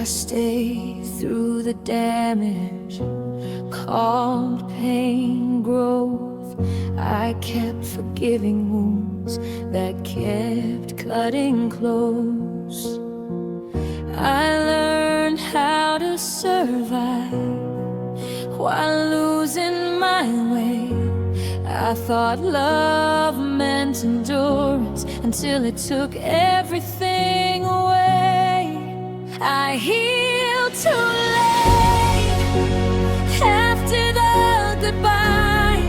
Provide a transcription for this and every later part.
I stayed through the damage called pain growth. I kept forgiving wounds that kept cutting close. I learned how to survive while losing my way. I thought love meant endurance until it took everything away. I healed too late after the goodbye,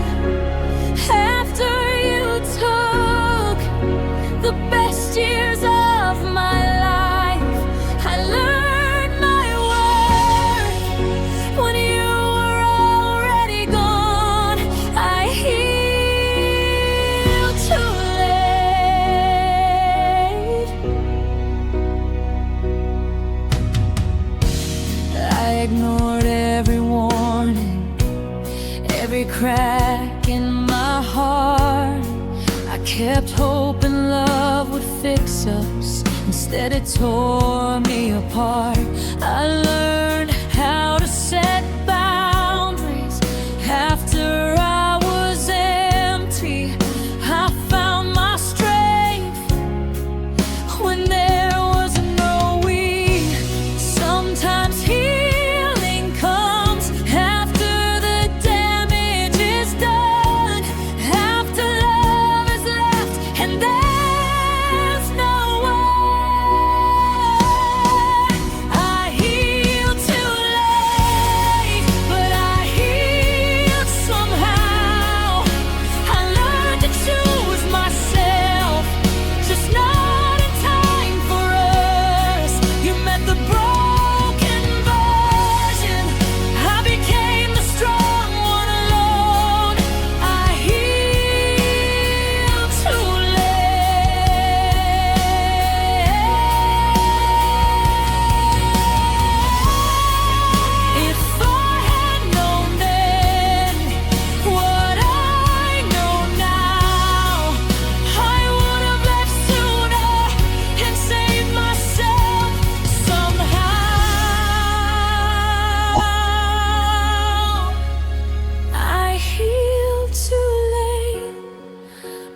after you took the best years of my life. I learned my worth when you were already gone. I healed too late. I ignored every warning, every crack in my heart. I kept hoping love would fix us. Instead it tore me apart. I learned how to set boundaries after I was empty. I found my strength when there was no we. Sometimes healing comes after the damage is done, after love is left and there's no one. I healed too late, but I healed somehow. I learned to choose myself, just not in time for us. You met the broken version, I became the strong one alone. I healed too late. If I had known then what I know now, I would have left sooner and saved myself somehow. I healed too late,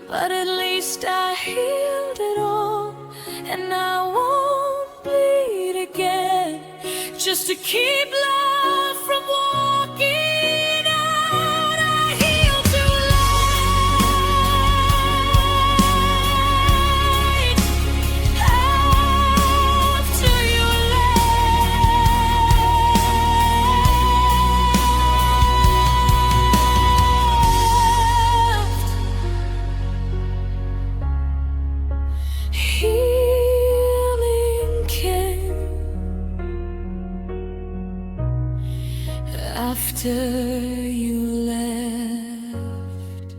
but at least I healed it all, and I won't bleed again, just to keep love from walking out. I healed too late after you left. Healing came after you left.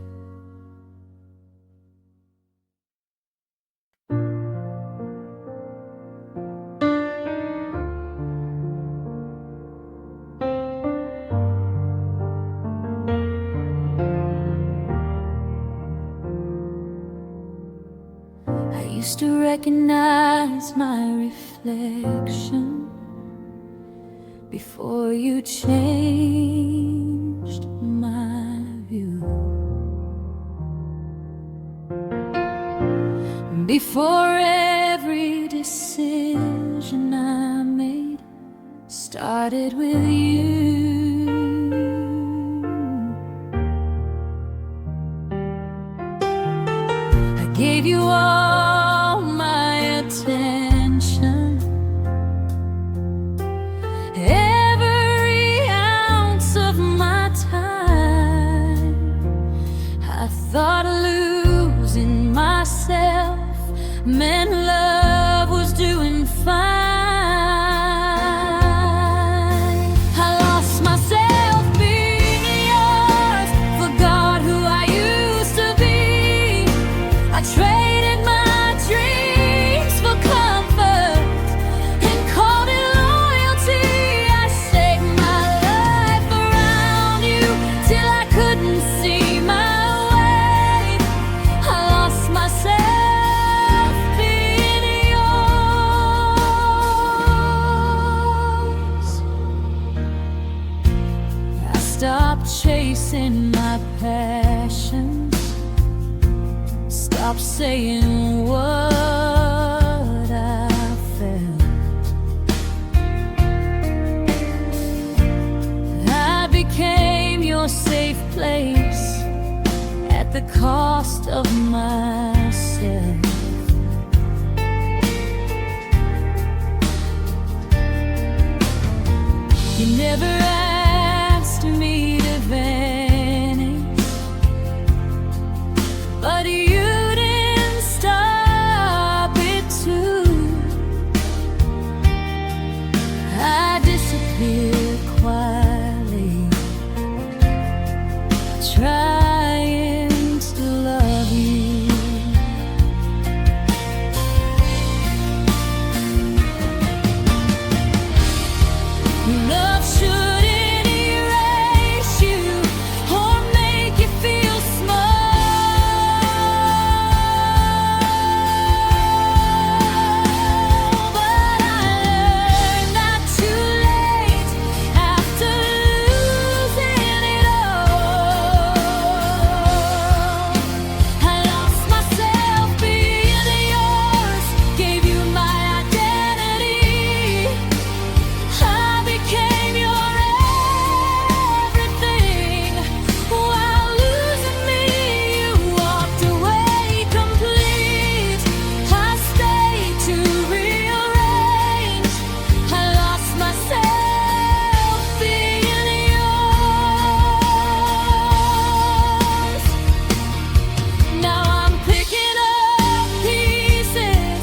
I used to recognize my reflection before you changed my view. Before every decision I made started with you. I gave you all my attention, every ounce of my time. I thought losing myself meant love was doing fine. I lost myself being yours, forgot who I used to be. I traded my dreams for comfort and called it loyalty. I saved my life around you till I couldn't see my way. I lost myself being chasing my passions. Stop saying what I felt. I became your safe place at the cost of myself. You never asked me to vanish, but you didn't stop it too. I disappeared quietly, trying to love you. Love shouldn't erase you or make you feel small, but I learned not too late after losing it all. I lost myself being yours, gave you my identity. I became your everything. While losing me, you walked away complete. I stayed to rearrange. I lost myself being yours. Now I'm picking up pieces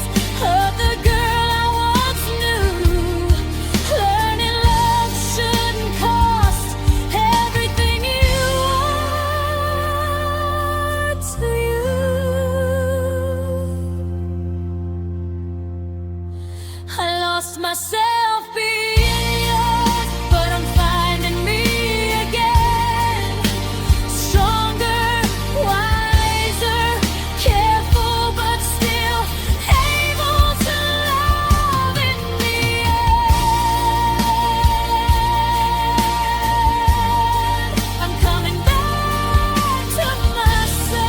of the girl I once knew, learning love shouldn't cost everything you are to you. I lost myself being yours, but I'm finding me again. Stronger, wiser, careful, but still able to love in the end. I'm coming back to myself.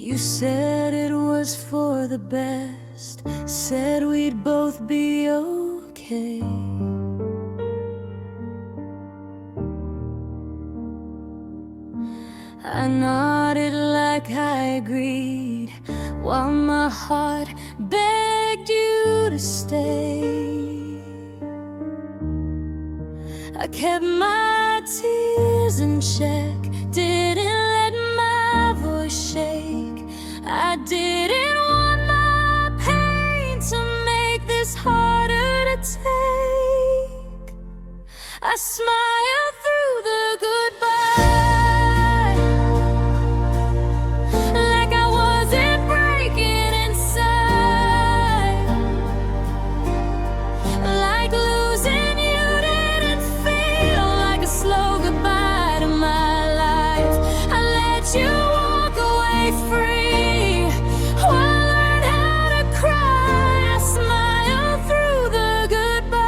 You said it was for the best, said we'd both be okay. I nodded like I agreed, while my heart begged you to stay. I kept my tears in check, didn't let my voice shake. I didn't want my pain to make this harder to take. I smiled through the goodbye, like I wasn't breaking inside, like losing you didn't feel like a slow goodbye to my life. I let you walk away free, while I learned how to cry. I smiled through the goodbye.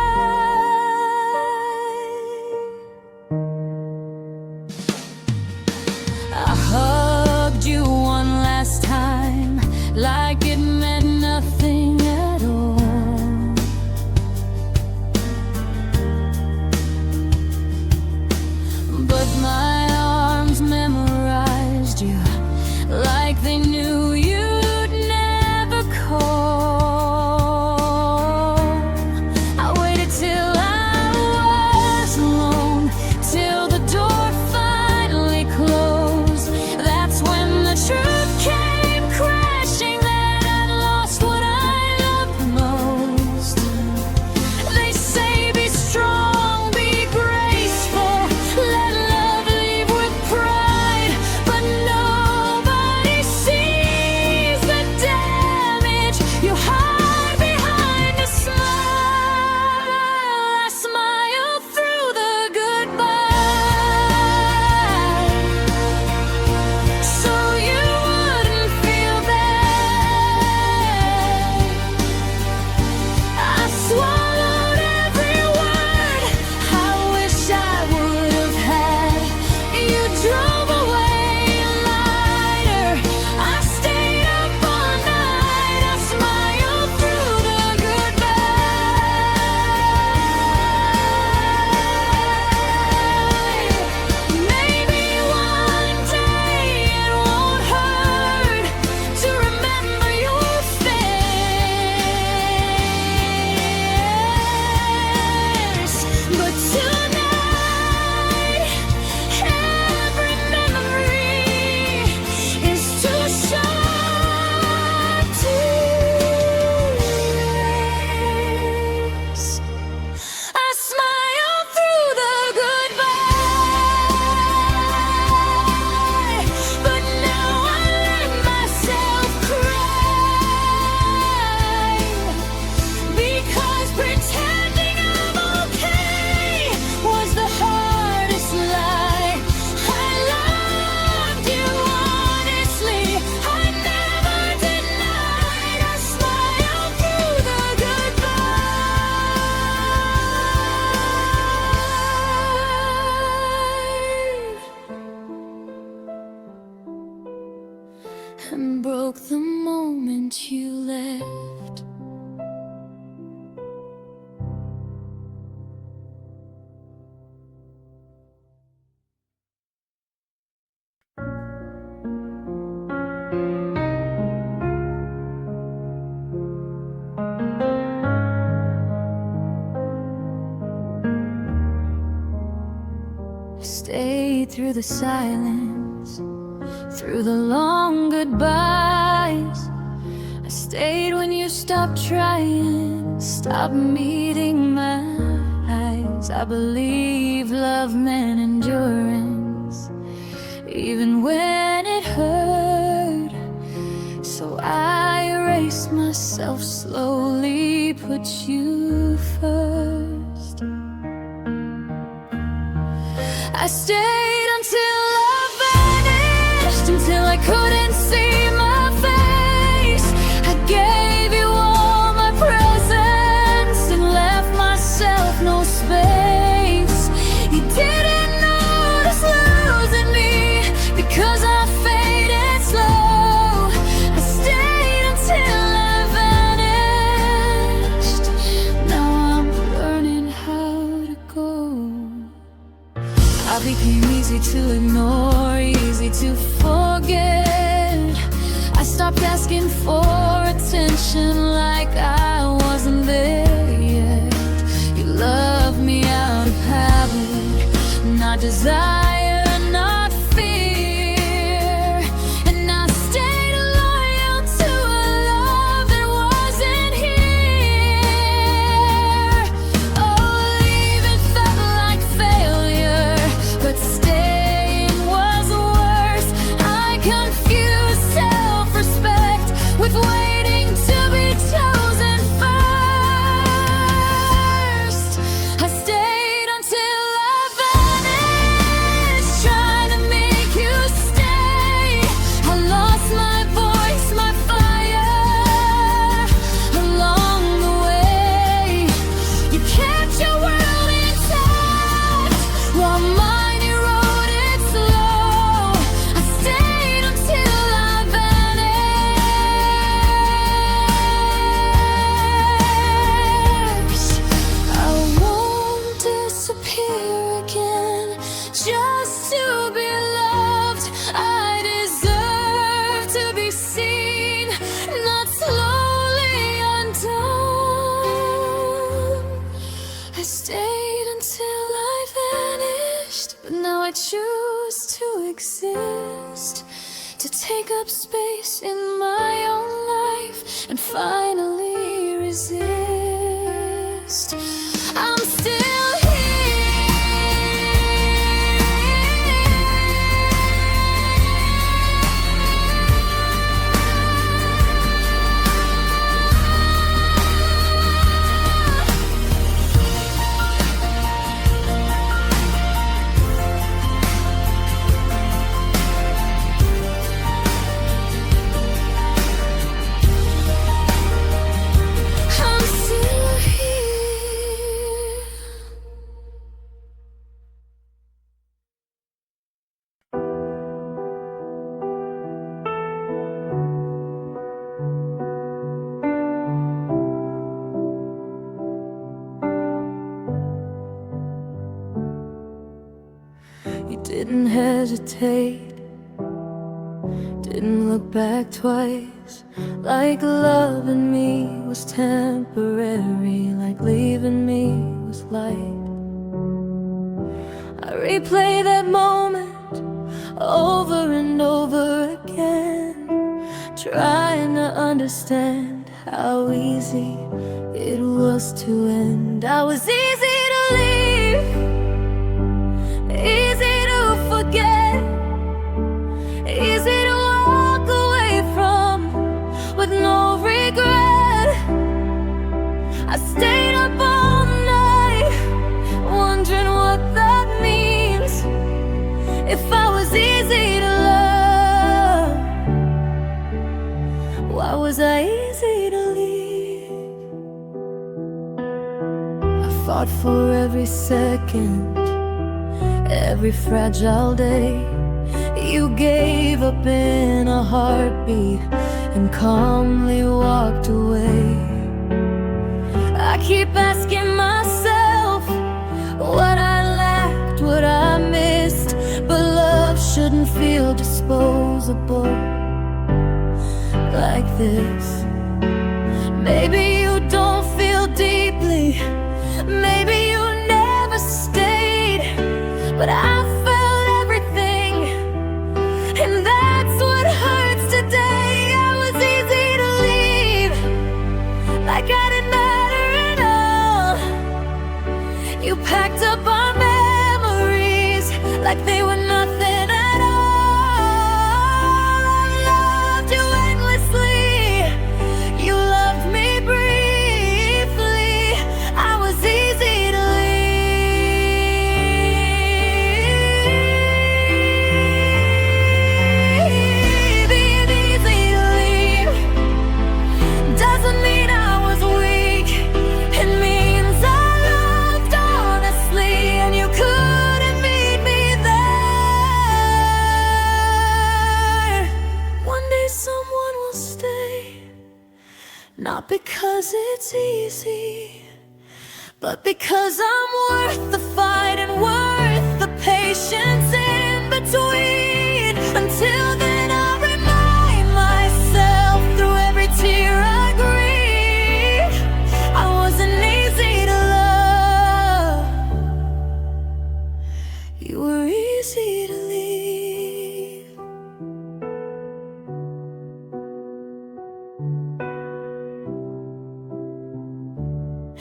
and broke the moment you left. Stayed through the silence, through the long goodbyes. I stayed when you stopped trying, stopped meeting my eyes. I believe love meant endurance, even when it hurt. So I erased myself slowly, put you first. I stayed until I vanished, until I couldn't see my face. I gave you all my presence and left myself no space. You didn't notice losing me because I faded slow. I stayed until I vanished. Now I'm learning how to go. I became easy to ignore, easy to forget. I stopped asking for attention like I wasn't there yet. You loved me out of habit, not desire, not fear. And I stayed loyal to a love that wasn't here. Oh, leaving felt like failure, but staying was worse. I confused self-respect with waiting to be chosen first. I stayed until I vanished, trying to make you stay. I lost my voice, my fire along the way. You kept your world intact while mine eroded slow. I stayed until I vanished. I won't disappear again just to be loved. I deserve to be seen, not slowly undone. I stayed until I vanished, but now I choose to exist, to take up space in my own life and finally resist. I'm still You didn't hesitate, didn't look back twice. Like loving me was temporary, like leaving me was light. I replay that moment over and over again, trying to understand how easy it was to end. I was easy to leave, easy to forget, easy to walk away from with no regret. I stayed up all night wondering what that means. If I was easy to love, why was I easy to leave? I fought for every second, every fragile day. You gave up in a heartbeat and calmly walked away. I keep asking myself what I lacked, what I missed, but love shouldn't feel disposable like this. Maybe you don't feel deeply, maybe you never stayed, but I felt everything, and that's what hurts today. I was easy to leave, like I didn't matter at all. You packed up our memories like they were nothing at all. I loved you endlessly, you loved me briefly. I was easy to leave, easy to leave. Doesn't mean I was weak, it means I loved honestly, and you couldn't meet me there. One day someone will stay, not because it's easy, but because I'm worth the fight and worth the patience in between. Until then I'll remind myself through every tear I grieve, I wasn't easy to love, you were easy to leave.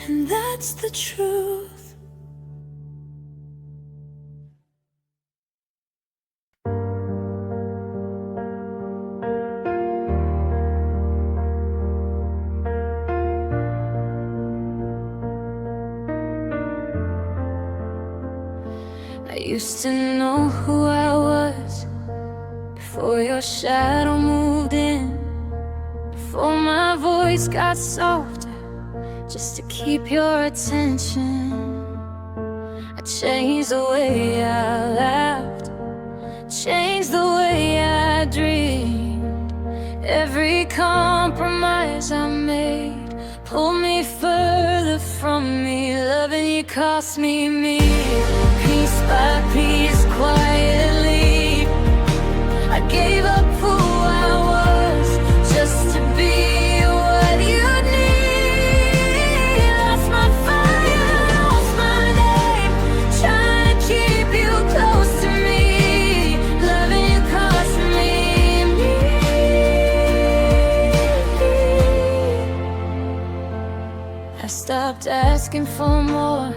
And that's the truth. I used to know who I was before your shadow moved in, before my voice got softer just to keep your attention. I changed the way I laughed, changed the way I dreamed. Every compromise I made pulled me further from me. Loving you cost me piece by piece, quietly. I gave up who I was just to be what you need. Lost my fire, lost my name, trying to keep you close to me. Loving you cost me. I stopped asking for more,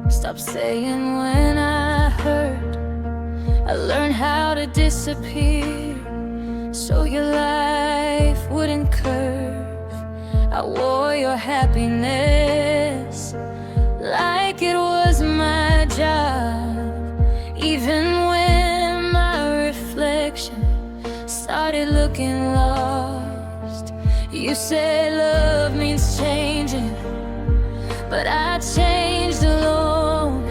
stopped saying when I hurt. I learned how to disappear so your life wouldn't curve. I wore your happiness like it was my job, even when my reflection started looking lost. You said love means changing, but I changed alone.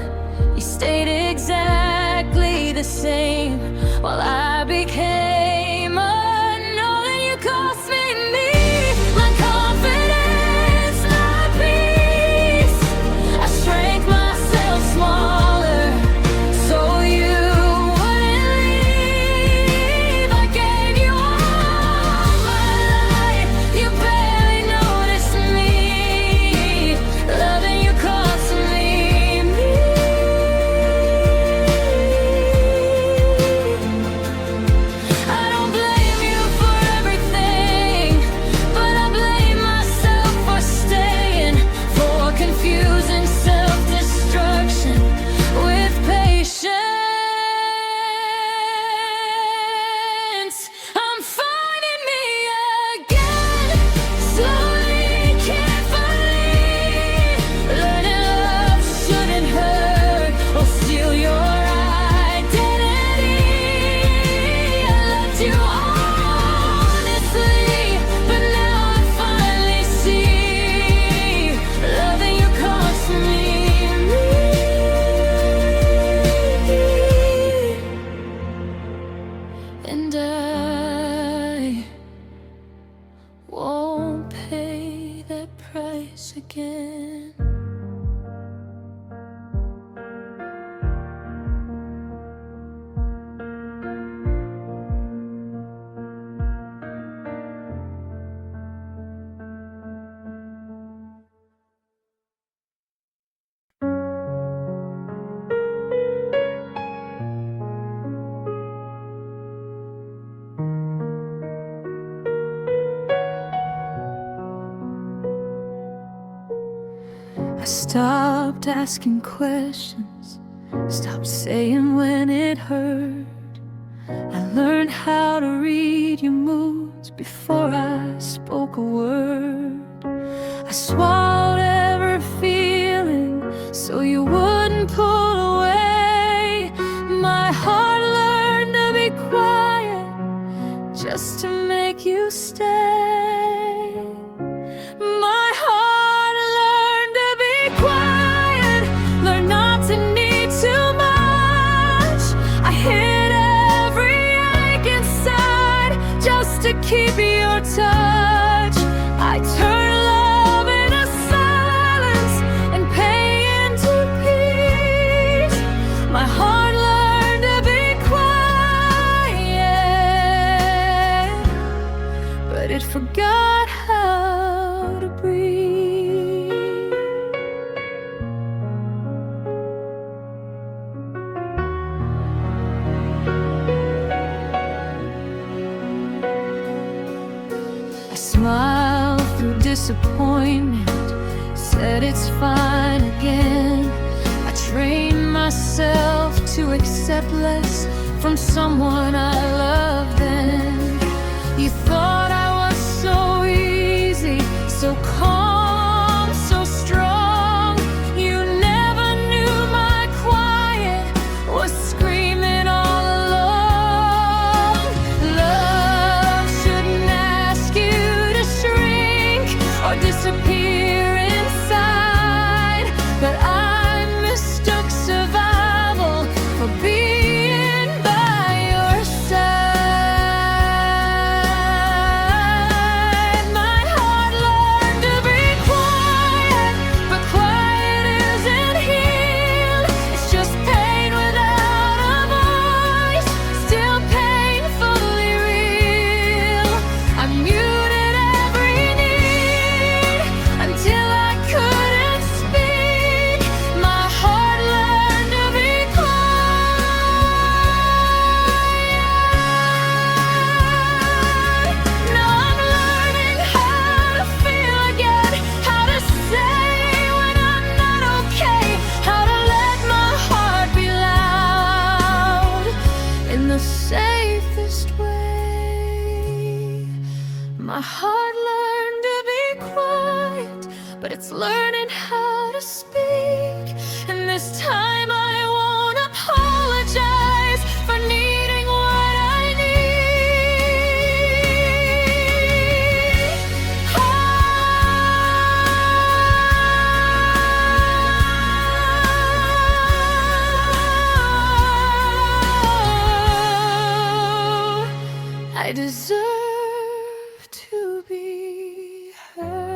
You stayed exactly the same while I became unknown. And you cost me my confidence, my peace. I shrank myself smaller so you wouldn't leave. I gave you all my life, you barely noticed me. Loving you cost me. I I won't pay that price again. I stopped asking questions, stopped saying when it hurt. I learned how to read your moods before I spoke a word. I swallowed every feeling so you wouldn't pull away. My heart learned to be quiet just to make you stay. My heart learned to be quiet, learned not to need too much. I hid every ache inside just to keep your touch. I turned love into silence and pain into peace. My heart learned to be quiet, but it forgot how to breathe. I smiled through disappointment, said it's fine again. I trained myself to accept less from someone I loved then. You thought I was so easy, so calm, so strong. You never knew my quiet was screaming all along. Love shouldn't ask you to shrink or disappear inside, but I mistook survival for being by your side. My heart learned to be quiet, but quiet isn't healed. It's just pain without a voice, still painfully real. I muted every need until I couldn't speak. My heart learned to be quiet. Now I'm learning how to feel again, how to say when I'm not okay, how to let my heart be loud in the safest way. My heart learned to be quiet, but it's learning how to speak. And this time I won't apologize for needing what I need. I deserve to be heard.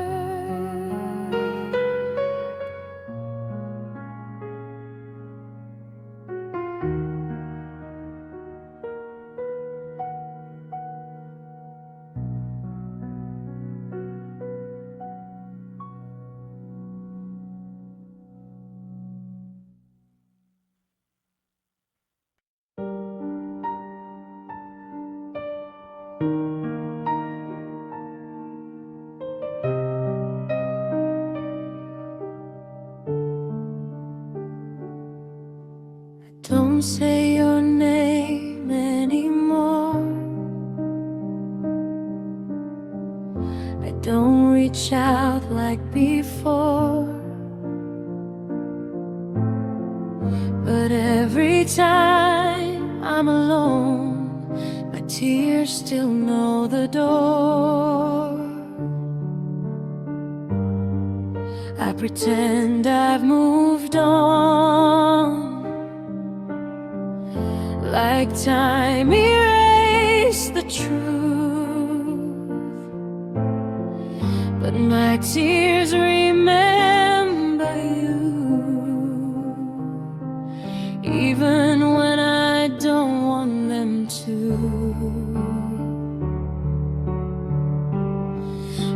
Don't say your name anymore. I don't reach out like before. But every time I'm alone, my tears still know the door. I pretend I've moved on, like time erased truth, but my tears remember you, even when I don't want them to.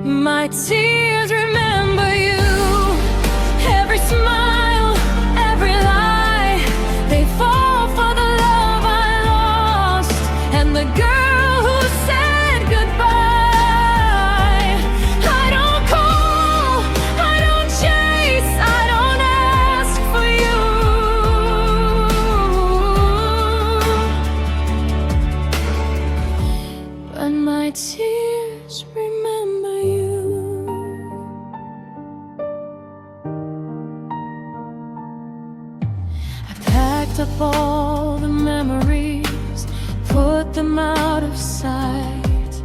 My tears remember you, every smile, every lie. They fall for the love I lost, and the girl who said goodbye. I don't call, I don't chase, I don't ask for you, but my tears remember you. Packed up all the memories, put them out of sight,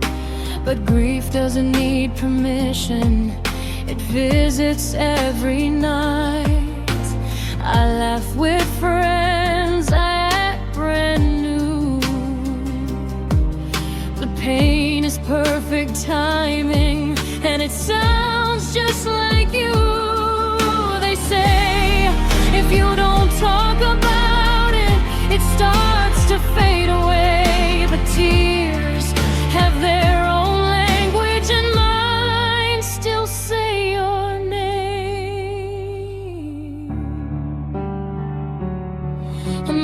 but grief doesn't need permission, it visits every night. I laugh with friends I act brand new. The pain is perfect timing, and it sounds just like you. They say if you don't talk about it, it starts to fade away. But tears have their own language, and mine still say your name.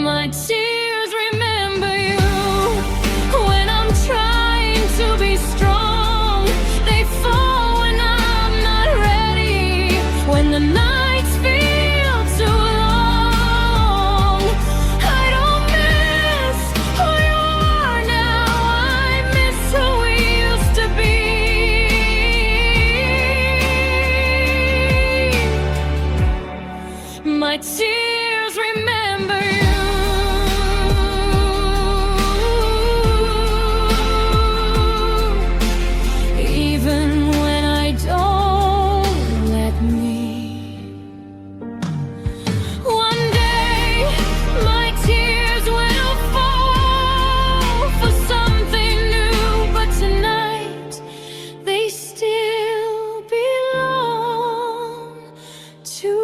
My tears remember you when I'm trying to be strong. They fall when I'm not ready, when the nights feel too long. I don't miss who you are now, I miss who we used to be. My tears remember you, even when I don't let me. One day my tears will fall for something new, but tonight they still belong to you.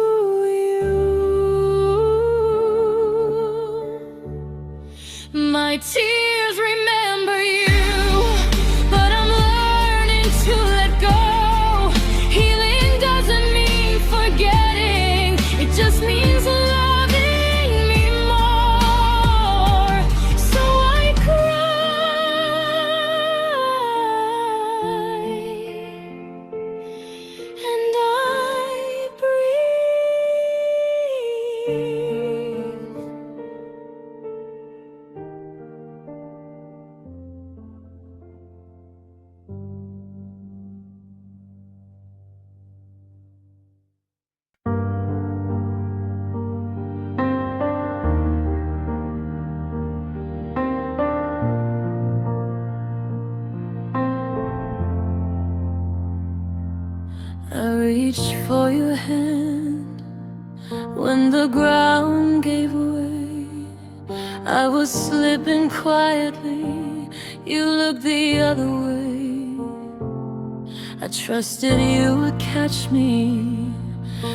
My tears remember you, but I'm learning to let go. Healing doesn't mean forgetting, it just means loving me more. So I cry and I breathe. I reached for your hand when the ground gave way. I was slipping quietly, you looked the other way. I trusted you would catch me,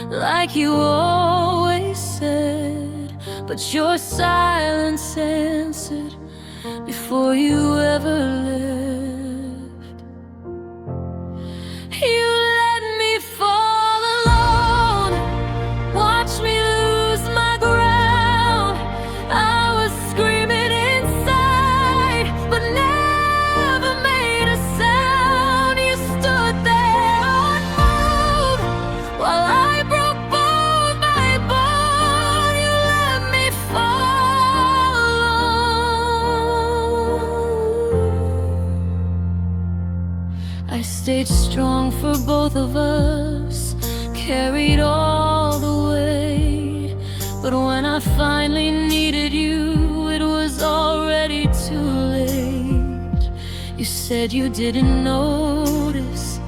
like you always said, but your silence answered before you ever left. You let me fall alone, watch me lose my ground. I was screaming inside, but never made a sound. You stood there unmoved while I broke bone by bone. You let me fall alone. I stayed strong for both of us, carried all the weight. But when I finally needed you, it was already too late. You said you didn't notice,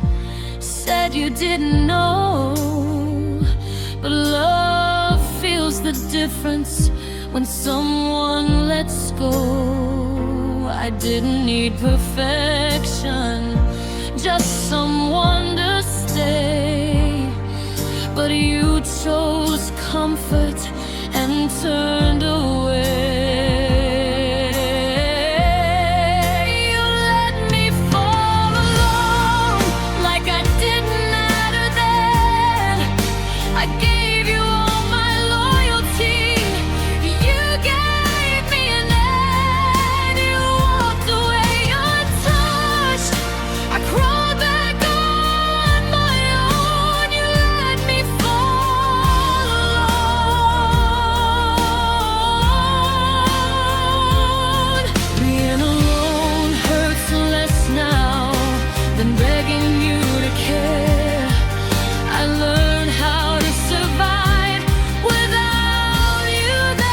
said you didn't know, but love feels the difference when someone lets go. I didn't need perfection, just someone to stay. But you chose comfort and turned away. You let me fall alone like I didn't matter then. I gave you all my loyalty. You gave me an end. You walked away untouched. I crawled back on my own. You let me fall alone. Being alone hurts less now than begging you to care. I learned how to survive without you there.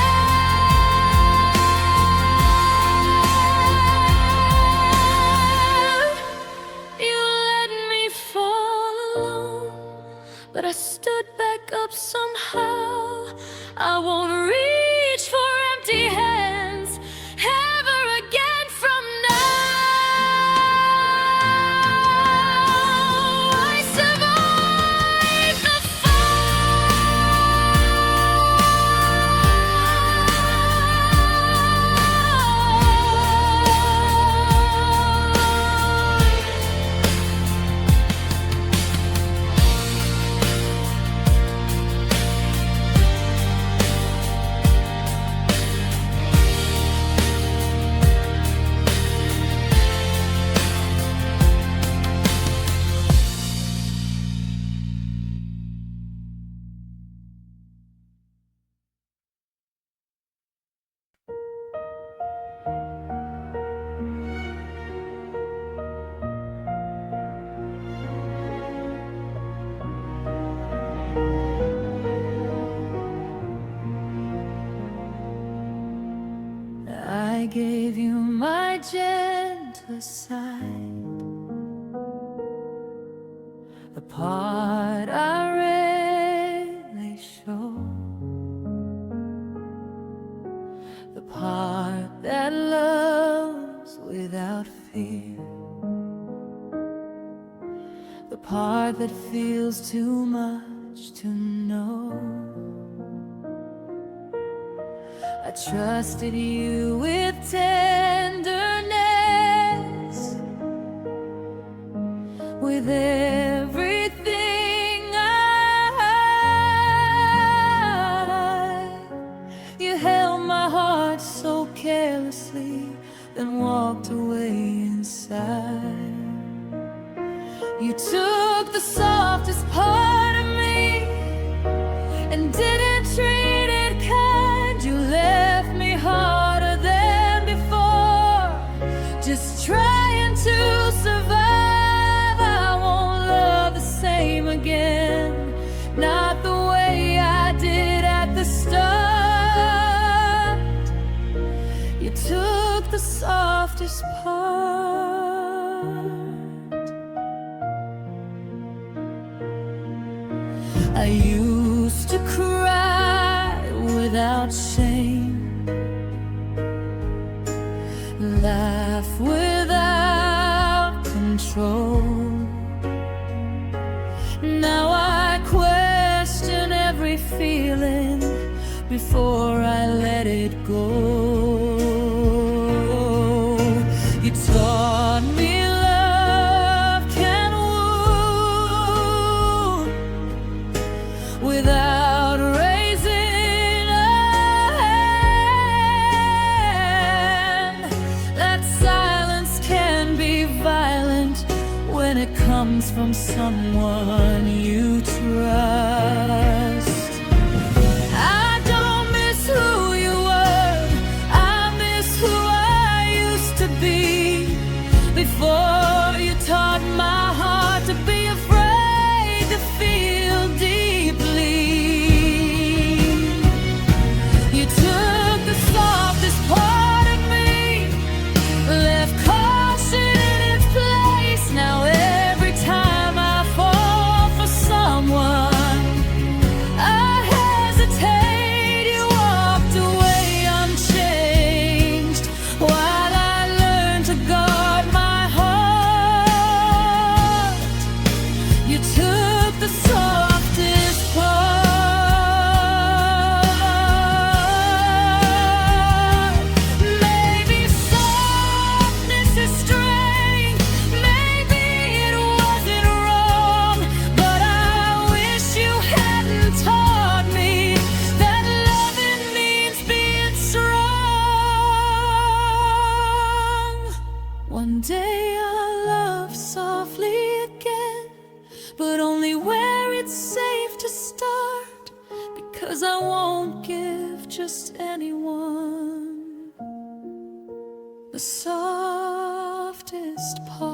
You let me fall alone, but I stood back up somehow. I won't reach for empty hands ever again from now. I survived the I gave you my gentlest side, the part I rarely show, the part that loves without fear, the part that feels too much to know. I trusted you with tenderness, with everything you held my heart so carelessly, then walked away inside. You took the softest part of me and didn't treat it kind. You left me harder than before, just trying to survive. I won't love the same again, not the way I did at the start. You took the softest part. I used to cry without shame, laugh without control. Now I question every feeling before I let it go. You taught me love can wound without raising a hand. That silence can be violent when it comes from someone you trust. I don't miss who you were, I miss who I used to be. Before you taught my heart to be afraid to feel deeply. You took the softest part of me, left caution in its place. Now every time I fall for someone, softly again, but only where it's safe to start, because I won't give just anyone the softest part.